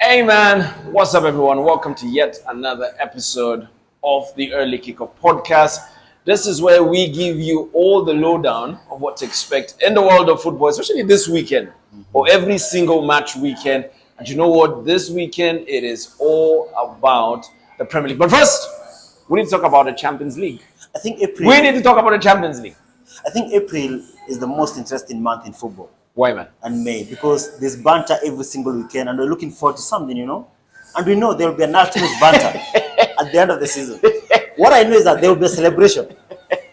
Hey man, what's up everyone? Welcome to yet another episode of the Early Kickoff podcast. This is where we give you all the lowdown of what to expect in the world of football, especially this weekend or every single match weekend. And you know what? This weekend it is all about the Premier League. But first, we need to talk about the Champions League. I think April. We need to talk about the Champions League. I think April is the most interesting month in football. Why, man? And May, because there's banter every single weekend, and we're looking forward to something, And we know there will be an ultimate banter at the end of the season. What I know is that there will be a celebration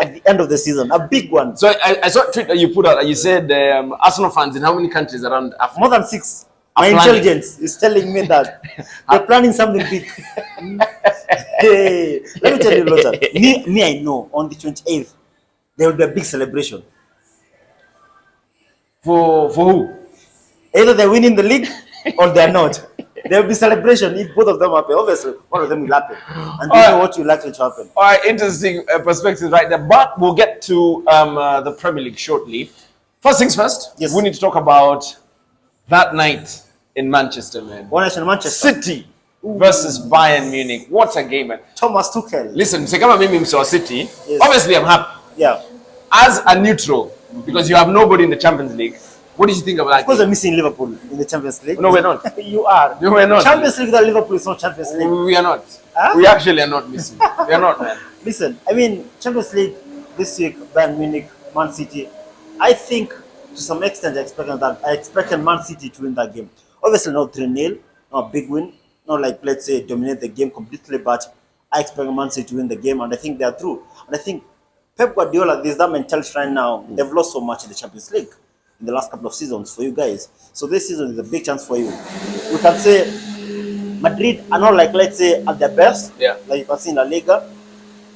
at the end of the season, a big one. So I saw a tweet that you put out. You said Arsenal fans in how many countries around Africa? More than 6. My intelligence is telling me that they're planning something big. Hey, let me tell you, Lothar. Me, I know on the 28th there will be a big celebration. For who? Either they're winning the league or they're not. There will be celebration if both of them happen. Obviously, one of them will happen. And you know what will likely to happen. All right, interesting perspective right there. But we'll get to the Premier League shortly. First things first, Yes. We need to talk about that night in Manchester, man. One nation, Manchester. City versus Bayern Munich. What a game, man. Thomas Tuchel. Listen, Sekama Mimi Mso City. Yes. Obviously, I'm happy. Yeah. As a neutral, because you have nobody in the Champions League, what did you think of that? Of course, game? they're missing Liverpool in the Champions League. No, we're not. You are. No, we're not. Champions League without Liverpool is not Champions League. We are not. Huh? We actually are not missing. We are not, man. Listen, I mean, Champions League this week, Bayern Munich, Man City. I think to some extent I expected Man City to win that game. Obviously not 3-0, not a big win, not like let's say dominate the game completely, but I expect Man City to win the game, and I think they are through. And I think Pep Guardiola, there's that mentality right now. They've lost so much in the Champions League in the last couple of seasons for you guys. So this season is a big chance for you. We can say Madrid are not like, let's say, at their best. Yeah. Like you can see in La Liga.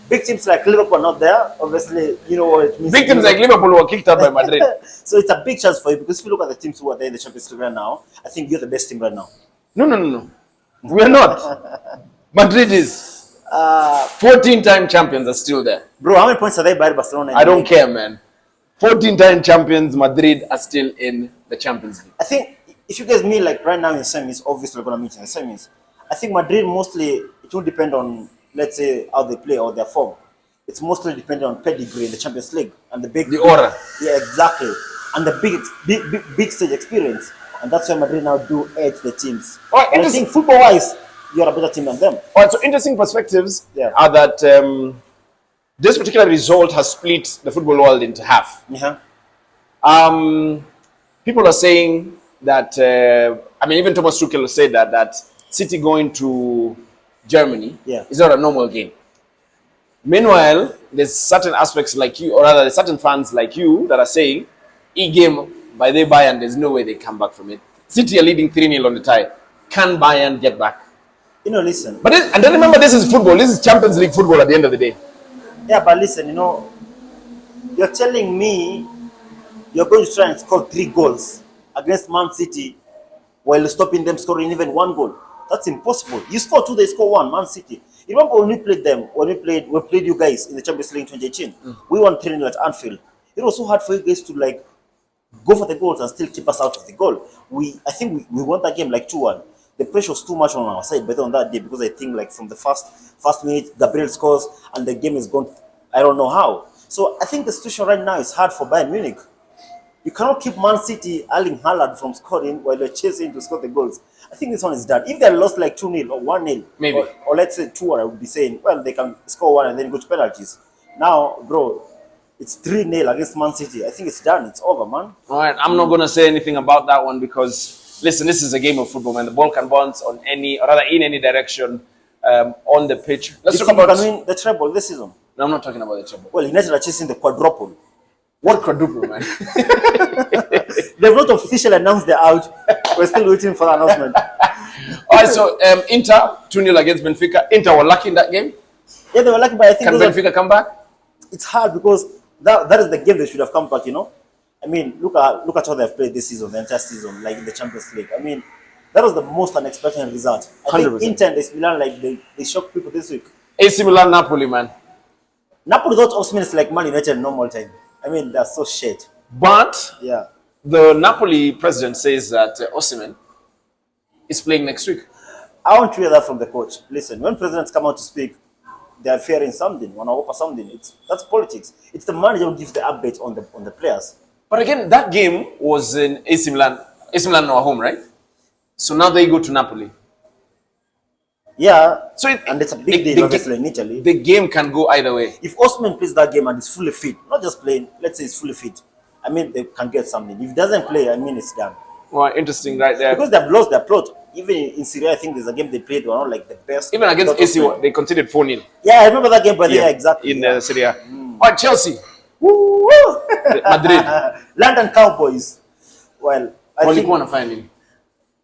Big teams like Liverpool are not there. Obviously, you know what it means. Big teams like Liverpool were kicked out by Madrid. So it's a big chance for you, because if you look at the teams who are there in the Champions League right now, I think you're the best team right now. No. We are not. Madrid is. 14-time champions are still there. Bro, how many points are they by Barcelona? I don't care, man. 14-time champions, Madrid are still in the Champions League. I think if you guys meet like right now in semis, obviously we're going to meet in the semis. I think Madrid mostly, it will depend on, let's say, how they play or their form. It's mostly dependent on pedigree in the Champions League and The aura. Yeah, exactly. And the big stage experience. And that's why Madrid now do edge the teams. All right, And I think football-wise, you're a better team than them. All right, so interesting perspectives Yeah. are that this particular result has split the football world into half. Yeah. People are saying that, even Thomas Tuchel said that City going to Germany is not a normal game. Meanwhile, there's certain aspects like you, or rather, there's certain fans like you that are saying, e-game by the Bayern, there's no way they come back from it. City are leading 3-0 on the tie. Can Bayern get back? Listen. And then remember, this is football. This is Champions League football at the end of the day. Yeah, but listen, you're telling me you're going to try and score 3 goals against Man City while stopping them scoring even 1 goal. That's impossible. You score 2, they score 1, Man City. You remember when we played them, we played you guys in the Champions League in 2018? We won 3-0 at Anfield. It was so hard for you guys to go for the goals and still keep us out of the goal. I think we won that game 2-1. The pressure was too much on our side, but on that day, because I think from the first minute, Gabriel scores and the game is gone. I don't know how. So I think the situation right now is hard for Bayern Munich. You cannot keep Man City, Erling Haaland from scoring while you're chasing to score the goals. I think this one is done. If they lost 2-0 or 1-0, maybe, or let's say 2-1, I would be saying, well, they can score 1 and then go to penalties. Now, bro, it's 3-0 against Man City. I think it's done. It's over, man. All right, I'm not going to say anything about that one because, listen, this is a game of football, man. The ball can bounce in any direction on the pitch. Let's talk about... Can win the treble this season. No, I'm not talking about the treble. Well, United are chasing the quadruple. What quadruple, man? They've not officially announced they're out. We're still waiting for the announcement. All right, so Inter 2-0 against Benfica. Inter were lucky in that game. Yeah, they were lucky, but I think... Can Benfica come back? It's hard because that is the game they should have come back, I mean, look at how they've played this season, the entire season, in the Champions League. I mean, that was the most unexpected result. I 100%. think Inter and AC Milan, they shocked people this week. AC Milan, Napoli, man. Napoli without Osimhen is like Man United in normal time. I mean, they're so shit. But Yeah. the Napoli president says that Osimhen is playing next week. I want to hear that from the coach. Listen, when presidents come out to speak, they are fearing something, want to offer something. That's politics. It's the manager who gives the update on the players. But again, that game was in AC Milan. AC Milan are home, right? So now they go to Napoli. Yeah, So and it's a big deal, obviously, in Italy. The game can go either way. If Osman plays that game and is fully fit, not just playing, let's say he's fully fit, I mean, they can get something. If he doesn't play, I mean, it's done. Well, interesting right there. Because they've lost their plot. Even in Syria, I think there's a game they played, they were not like the best. Even against plot AC, of- they conceded 4-0. Yeah, I remember that game, but yeah, exactly. In yeah. Syria. All right, Chelsea. Woo! Madrid. London Cowboys. Well, I Walikuwa wanafanya nini?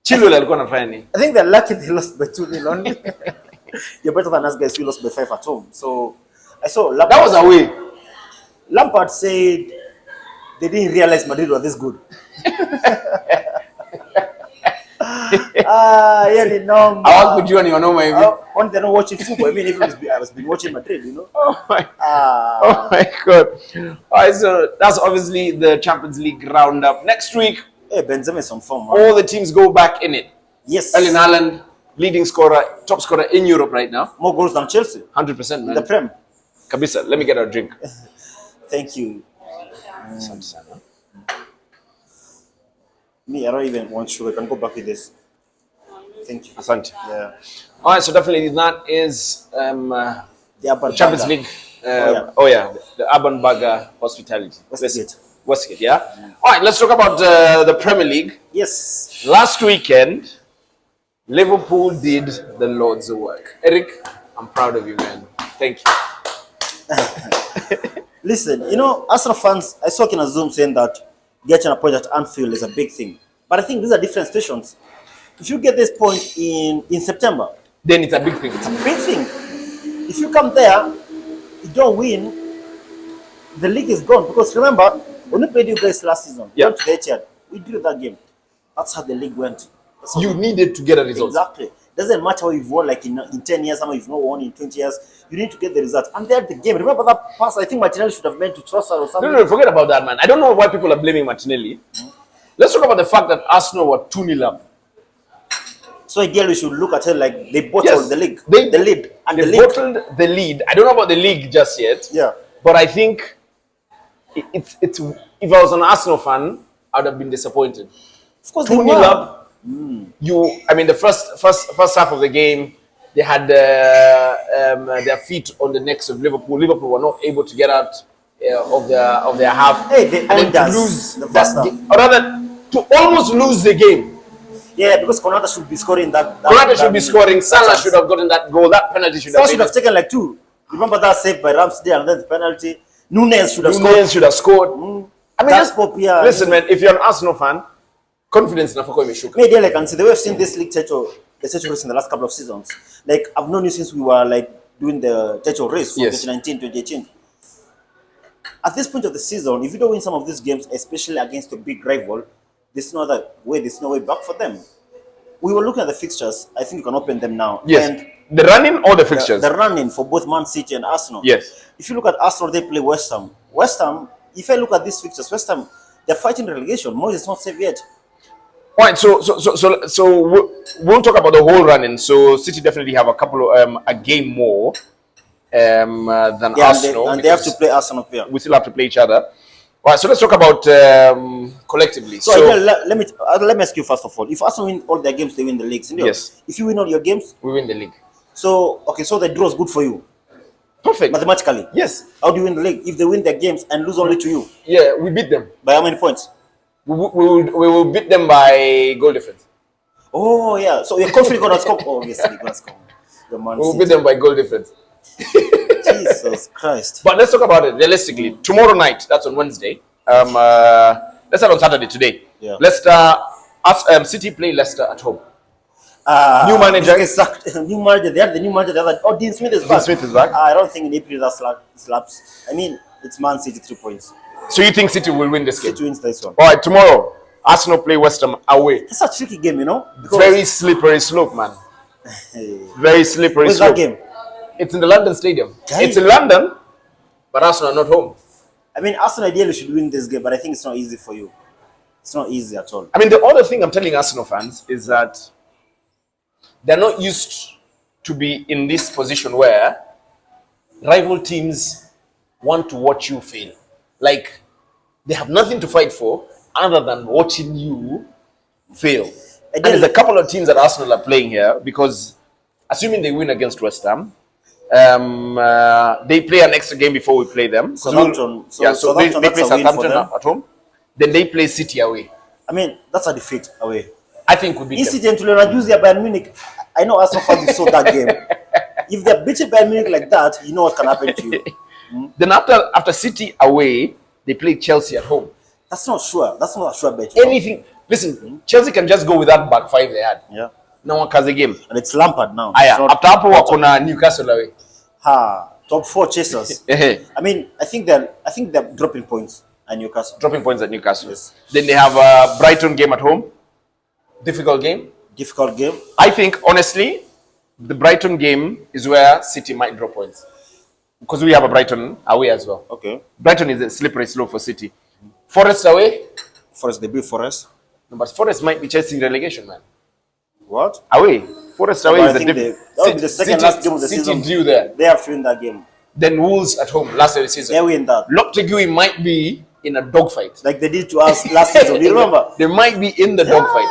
Chilwell alikuwa anafanya nini? think they're lucky they lost by 2-0 only. You're better than us guys who lost by 5 at home. So I saw Lampard. That was away. Lampard said they didn't realize Madrid were this good. Yeah, they know. Hawakujua ni wanoma hivi. When they're not watching football, I mean, even I was been watching Madrid, you know. Oh my God. All right, so that's obviously the Champions League roundup. Next week, Hey, Benzema is on form, man. all the teams go back in it. Yes. Erling Haaland, leading scorer, top scorer in Europe right now. More goals than Chelsea. 100%, In the man. Prem. Kabisa, let me get a drink. Thank you. Me, I don't even want sugar. I can go back with this. Thank you. Asante. Yeah. All right, so definitely that is The Urban Champions Burger. League. Oh, The Urban Burger Hospitality. Westgate. Westgate, yeah? All right, let's talk about the Premier League. Yes. Last weekend, Liverpool did the Lord's work. Eric, I'm proud of you, man. Thank you. Listen, you know, Arsenal fans, I saw Kina Zoom saying that getting a point at Anfield is a big thing. But I think these are different stations. If you get this point in September, Then it's a big thing. big thing. If you come there, you don't win, the league is gone. Because remember, when we played you guys last season, Yeah. went to the Etihad, we drew that game. That's how the league went. That's how You needed to get a result. Exactly. Doesn't matter how you've won, like in 10 years, how you've not won in 20 years. You need to get the result. And they're the game. Remember that pass? I think Martinelli should have meant to Trossard or something. No, forget about that, man. I don't know why people are blaming Martinelli. Let's talk about the fact that Arsenal were 2-0 up. So ideally, we should look at it like they bottled Yes, the league. they- the lead. And They the league. bottled the lead. I don't know about the league just yet. Yeah. But I think it's if I was an Arsenal fan, I would have been disappointed. Of course, they 2-0 were. up. I mean, the first half of the game, they had their feet on the necks of Liverpool. Liverpool were not able to get out of their half. Hey, they and then owned to us lose the that first half. game, or rather, to almost lose the game. Yeah, because Konata should be scoring that. Konate should be scoring. Salah chance. should have gotten that goal. That penalty should Salah have should been. have taken like 2. Remember that save by Ramsdale and then the penalty. Nunes should have scored. Nunes should have scored. I mean, That's Pope, yeah. listen, man. If you're an Arsenal fan, confidence in Afako Imeshuka. Maybe like and see the way I've seen this league title, the title race in the last couple of seasons. Like I've known you since we were like doing the title race from Yes. 2019, 2018. At this point of the season, if you don't win some of these games, especially against a big rival, there's no other way. There's no way back for them. We were looking at the fixtures. I think you can open them now. Yes. And The running or the fixtures? the running for both Man City and Arsenal. Yes. If you look at Arsenal, they play West Ham. West Ham, if I look at these fixtures, West Ham, they're fighting relegation. Moyes is not safe yet. All right, so we'll talk about the whole running. So City definitely have a game more than Yeah, Arsenal, and they have to because play Arsenal pair. we still have to play each other. All right, so let's talk about collectively. So, let me ask you first of all. If Arsenal win all their games, they win the leagues. Yes. If you win all your games, we win the league. so the draw is good for you Perfect. mathematically. Yes. How do you win the league if they win their games and lose only to you? Yeah, we beat them. By how many points? We will beat them by goal difference. Oh yeah. So you're confident gonna score? Oh yes, you're gonna score. The Man We will City. beat them by goal difference. Jesus Christ. But let's talk about it realistically. Tomorrow night, that's on Wednesday. Let's start on Saturday today. Yeah. City play Leicester at home. New manager. New manager. They have the new manager. The other. Oh, Dean Smith is back. Dean Smith is back. I don't think in April that slaps. I mean, it's Man City 3 points. So you think City will win this game? City wins this one. All right, tomorrow, Arsenal play West Ham away. It's a tricky game, you know. Because Very slippery slope, man. Very slippery where's slope. that game? It's in the London Stadium. Guy. It's in London, but Arsenal are not home. I mean, Arsenal ideally should win this game, but I think it's not easy for you. It's not easy at all. I mean, the other thing I'm telling Arsenal fans is that they're not used to be in this position where rival teams want to watch you fail. Like, they have nothing to fight for other than watching you fail. And there's a couple of teams that Arsenal are playing here because, assuming they win against West Ham, they play an extra game before we play them. Southampton. So they play Southampton at home. Then they play City away. I mean, that's a defeat away. I think would be incident to use their Bayern Munich. I know Arsenal fans saw that game. If they're beating Bayern Munich like that, you know what can happen to you. Then after City away, they play Chelsea at home. That's not sure. That's not a sure bet. Anything. Listen, Chelsea can just go with that back five they had. Yeah. No one has a game. And it's Lampard now. After Apple work on Newcastle away. Top 4 chasers. I mean, I think they're dropping points at Newcastle. Dropping points at Newcastle. Yes. Then they have a Brighton game at home. Difficult game. Difficult game. I think, honestly, the Brighton game is where City might drop points. Because we have a Brighton away as well. Okay. Brighton is a slippery slope for City. Forest away. Forest, they beat Forest. No, but Forest might be chasing relegation, man. What? Away. Forest away is a different. That will be the second last game of the season. City drew there. They have to win that game. Then Wolves at home last of the season. They win that. Lopetegui might be in a dogfight. Like they did to us last season. Do you remember? They might be in the dogfight.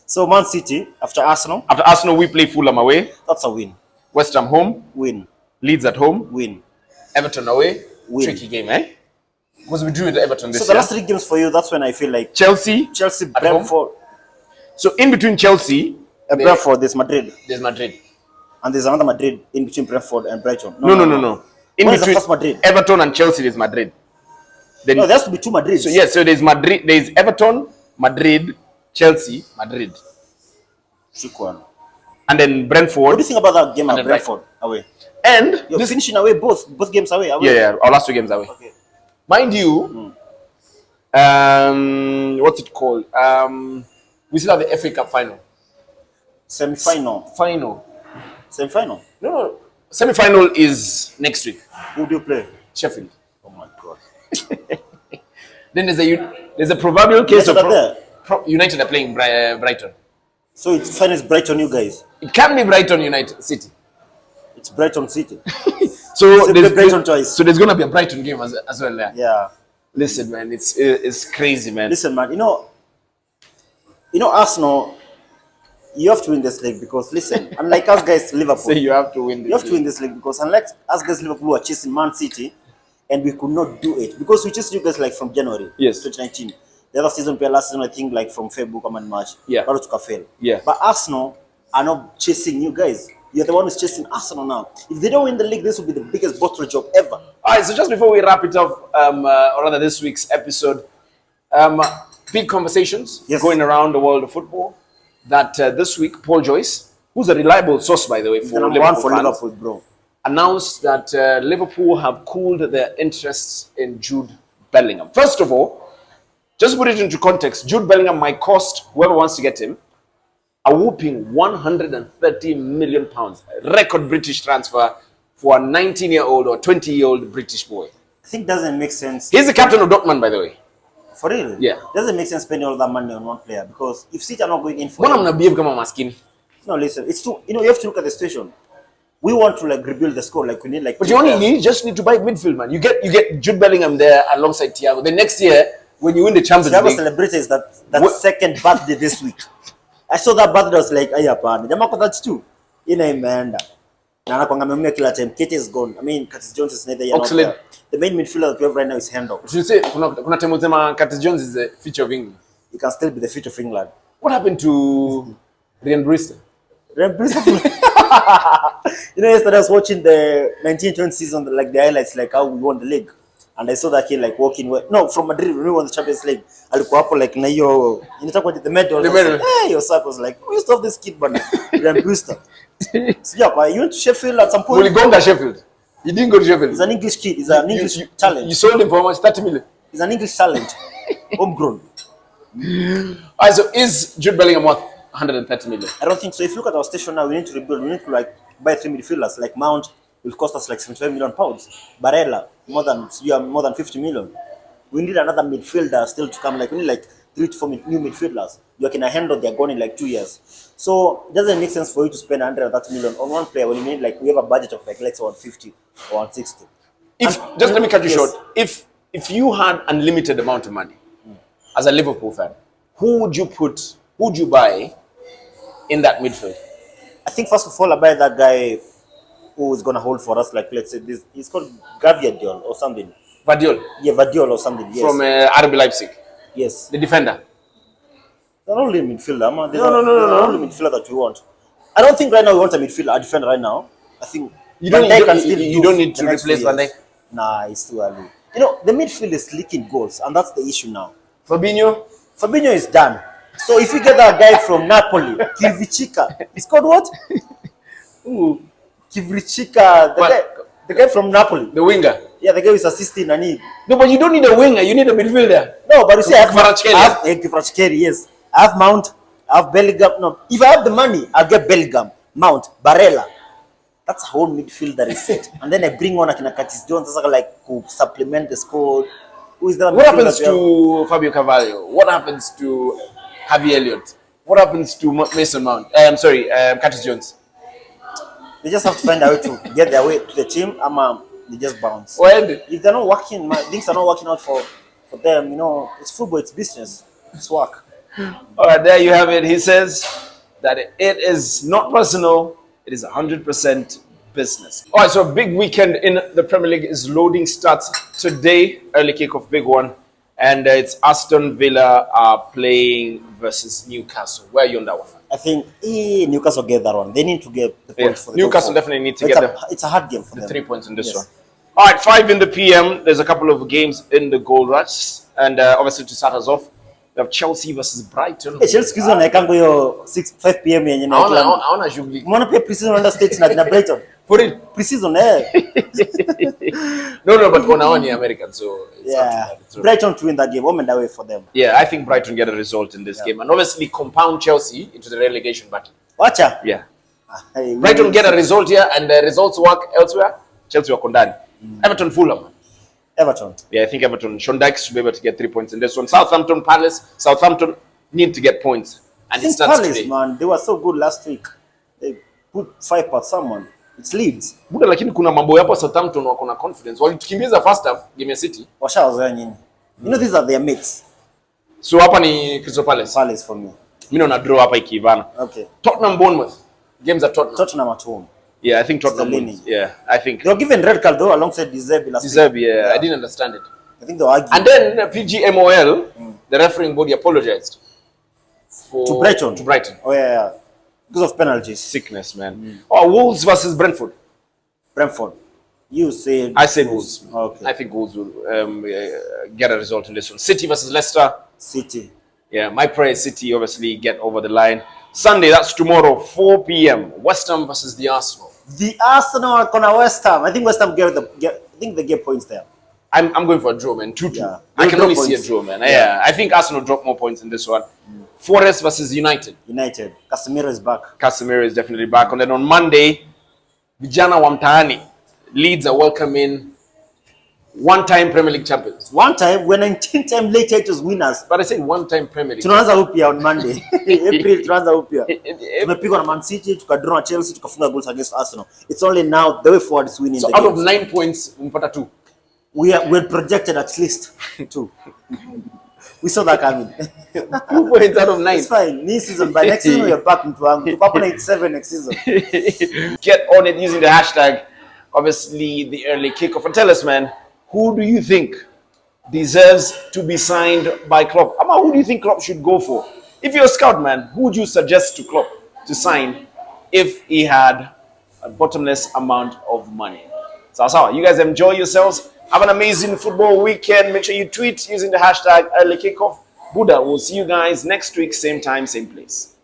So Man City, after Arsenal. After Arsenal, we play Fulham away. That's a win. West Ham home. Win. Leeds at home. Win. Everton away. Win. Tricky game, eh? Because we drew with Everton this year. So the last 3 games for you, that's when I feel like Chelsea, Brentford. So in between Chelsea and Brentford, there's Madrid. There's Madrid. And there's another Madrid in between Brentford and Brighton. No. In when between Madrid? Everton and Chelsea, there's Madrid. Then, no, there has to be 2 Madrids. So yes, so there's Madrid, there's Everton, Madrid, Chelsea, Madrid. Trick one. And then Brentford. What do you think about that game at Brentford away? And you're finishing away both games away. Yeah, our last 2 games away. Okay. Mind you, what's it called? We still have the FA Cup final. Semi-final. Semi-final? No. Semi-final is next week. Who do you play? Sheffield. Oh my God. Then there's a proverbial case United of United are playing Brighton. So it's final is Brighton, you guys. It can be Brighton United City. It's Brighton City. So Brighton twice. So there's gonna be a Brighton game as well there. Yeah. Listen, man, it's crazy, man. Listen, man, you know Arsenal, you have to win this league because listen, unlike us guys Liverpool. So you have to win this. You have to win this league because unlike us guys Liverpool who are chasing Man City, and we could not do it because we chased you guys like from January 2019. The other season, last season, I think like from February and March. Yeah. But took a fail. Yeah. But Arsenal are not chasing you guys. You're the one who's chasing Arsenal now. If they don't win the league, this will be the biggest bottle job ever. All right, so just before we wrap it up, or rather this week's episode, big conversations going around the world of football. That this week, Paul Joyce, who's a reliable source, by the way, for Liverpool, bro, announced that Liverpool have cooled their interests in Jude Bellingham. First of all, just to put it into context, Jude Bellingham might cost whoever wants to get him a whooping £130 million. Record British transfer for a 19-year-old or 20-year-old British boy. I think doesn't make sense. He's the captain of Dortmund, by the way. For real? Yeah. Doesn't make sense spending all that money on one player because if City are not going in for No, listen, it's too, you have to look at the situation. We want to rebuild the score, we need But you just need to buy midfield, man. You get Jude Bellingham there alongside Thiago. The next year, when you win the Champions League, Thiago celebrated that second birthday this week. I saw that birthday, I was like, ayapana. Jamako that's too. Imeenda. Na anakuangamia kila time. Kate is gone. I mean, Curtis Jones is neither here nor there. The main midfielder that we have right now is Hendo. You say kuna time usema Curtis Jones is the future of England. He can still be the future of England. What happened to Ryan Brewster? Yesterday I was watching the 1920 season, the highlights, how we won the league. And I saw that kid walking from Madrid when we won the Champions League. Alikuwa hapo na hiyo the medal. Hey, your side was like, we stop this kid, bana. Ryan Brewster. So you went to Sheffield at some point. Well, he gone to Sheffield. He didn't go to Sheffield. He's an English kid. He's an English talent. You sold him for how much? 30 million. He's an English talent. Homegrown. Alright, so is Jude Bellingham worth 130 million? I don't think so. If you look at our station now, we need to rebuild. We need to buy 3 midfielders. Mount will cost us 75 million pounds. Barella more than 50 million. We need another midfielder still to come. We need 3 to 4 new midfielders. You can handle they're gone in like 2 years. So it doesn't make sense for you to spend 130 million on one player when you need like we have a budget of like let's say 150 or 160. Just let me cut you yes. short. If you had unlimited amount of money as a Liverpool fan, who would you buy in that midfield? I think first of all I buy that guy who is gonna hold for us, like let's say this he's called Gaviadiol or something. Vardiol Yeah, Vardiol or something. Yes. from RB Leipzig, yes. the defender. They're only midfielder, man. No. Only midfielder that we want. I don't think right now we want a midfielder, a defender right now. I think You don't Van Dijk need- can still you do don't need the to next replace 2 Van years. Dijk. Nah, it's too early. You know, the midfield is leaking goals, and that's the issue now. Fabinho, Fabinho is done. So if you get that guy from Napoli, Kivrichika, he's called what? Ooh. Kivrichika, the guy from Napoli. the winger. Yeah, the guy is assisting Nani. No, but you don't need a winger. You need a midfielder. No, but you see, I have Kvaratskhelia. Kvaratskhelia, yes. I have Mount, I have Bellingham. No, if I have the money, I'll get Bellingham, Mount, Barella. That's a whole midfield that is set. And then I bring on Akina Curtis Jones, that's like to supplement the squad. Who is that? What happens to Fabio Carvalho? What happens to Harvey Elliott? What happens to Mason Mount? I'm sorry, Curtis Jones. They just have to find a way to get their way to the team. They just bounce. Well, If they're not working, things are not working out for them. You know, it's football, it's business, it's work. all right, there you have it. He says that it is not personal. It is 100% business. All right, so a big weekend in the Premier League is loading. Starts today, early kickoff, big one. And it's Aston Villa are playing versus Newcastle. Where are you on that one? I think Newcastle get that one. They need to get the points for the Newcastle top four. definitely need to It's get it's a hard game for them. 3 points in this Yes. one. All right, 5 in the PM. There's a couple of games in the goal rush. And obviously to start us off, we have Chelsea versus Brighton. Hey, Chelsea season I can't go your 5 p.m. yenye na England. Aona shughuli. Mwana pia pre-season under states na Brighton. For it. Pre-season No, but on the American, so it's not too yeah. bad. It's all right. Brighton to win that game. Home and away for them. Yeah, I think Brighton get a result in this game. And obviously compound Chelsea into the relegation battle. Watcha. Yeah. Hey, Brighton get a result here and the results work elsewhere. Chelsea were condemned. Everton Fulham. Everton. Yeah, I think Everton. Sean Dykes should be able to get 3 points in this one. Southampton Palace. Southampton need to get points. And I it think starts Palace, today. man, they were so good last week. They put 5 per someone. It's Leeds. Buda, lakini kuna mambo yapo Southampton wako na confidence. Walitukimbiza first half game ya City. Washawazoea nyinyi. You know these are their mates. So hapa ni Crystal Palace. Palace for me. Mimi naona draw hapa ikiivana. Okay. Tottenham Bournemouth. Games at Tottenham. Tottenham at home. Yeah, I think Tottenham the wins. Yeah, I think. They were given red card though alongside Deserbi last Deserve, week. yeah. I didn't understand it. I think they were arguing. And then PGMOL, the refereeing body apologized for To Brighton. To Brighton. Oh yeah. Because of penalties. Sickness, man. Oh, Wolves versus Brentford. Brentford. You said I said Wolves. Okay. I think Wolves will get a result in this one. City versus Leicester. City. Yeah, my prayer is City obviously get over the line. Sunday, that's tomorrow, 4 p.m. West Ham versus the Arsenal. The Arsenal are gonna West Ham. I think West Ham I think they get points there. I'm going for a draw, man. 2-2. Yeah. I can Draw only see a points. draw, man. Yeah. Yeah. I think Arsenal drop more points in this one. Forest versus United. United. Casemiro is back. Casemiro is definitely back. And then on Monday, vijana wa mtaani, Leeds are welcoming one-time Premier League champions. One time we're 19 time late titles winners. But I said one-time Premier League. Tunaanza upya on Monday. April tunaanza upya. Eh, Tumepigwa na Man City, tukadraw na Chelsea, tukafunga goals against Arsenal. It's only now the way forward is winning So the out of games. 9 points, mpata 2. We're projected at least 2. We saw that coming. 2 points out of 9. It's fine. This season, by next season, we're back into Tuko hapo na 87 next season. Get on it using the hashtag, obviously the early kickoff. And tell us, man, who do you think deserves to be signed by Klopp? Ama, who do you think Klopp should go for? If you're a scout, man, who would you suggest to Klopp to sign if he had a bottomless amount of money? So, you guys enjoy yourselves. Have an amazing football weekend. Make sure you tweet using the hashtag early kickoff. Buddha, we'll see you guys next week, same time, same place.